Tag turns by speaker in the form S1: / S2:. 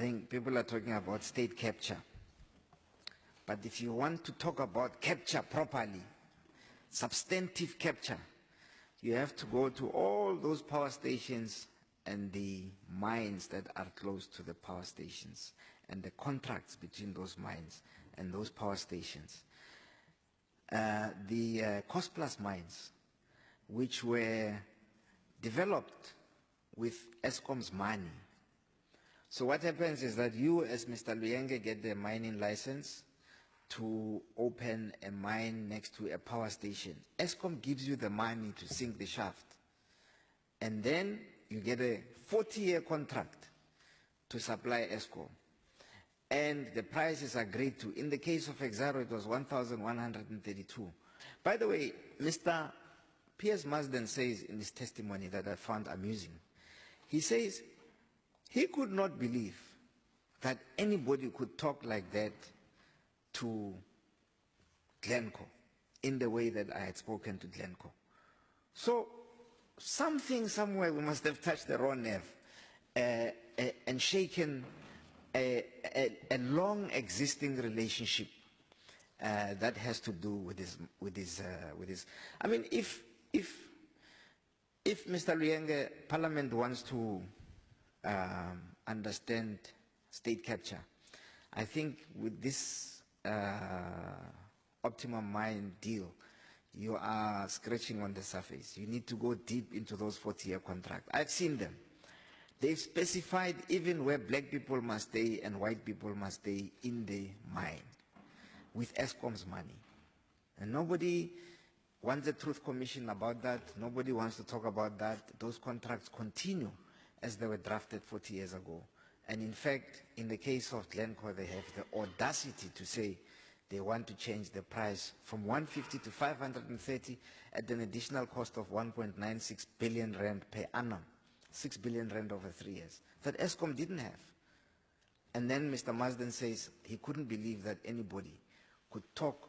S1: think people are talking about state capture. But if you want to talk about capture properly, substantive capture, you have to go to all those power stations and the mines that are close to the power stations and the contracts between those mines and those power stations. The cost plus mines, which were developed with Eskom's money. So what happens is that you, as Mr. Luyenge, get the mining license to open a mine next to a power station. Eskom gives you the money to sink the shaft. And then you get a 40-year contract to supply Eskom. And the price is agreed to. In the case of Exxaro, it was 1,132. By the way, Mr. Piers Marsden says in his testimony that I found amusing. He says he could not believe that anybody could talk like that to Glencore in the way that I had spoken to Glencore. So something somewhere we must have touched the raw nerve and shaken a long existing relationship that has to do with this. I mean, if Mr. Luyenge, Parliament wants to understand state capture, I think with this optimum mine deal, you are scratching on the surface. You need to go deep into those 40-year contracts. I've seen them. They've specified even where black people must stay and white people must stay in the mine with Eskom's money. And nobody wants a truth commission about that. Nobody wants to talk about that. Those contracts continue as they were drafted 40 years ago. And in fact, in the case of Glencore, they have the audacity to say they want to change the price from 150 to 530 at an additional cost of 1.96 billion rand per annum, 6 billion rand over 3 years, that Eskom didn't have. And then Mr. Marsden says he couldn't believe that anybody could talk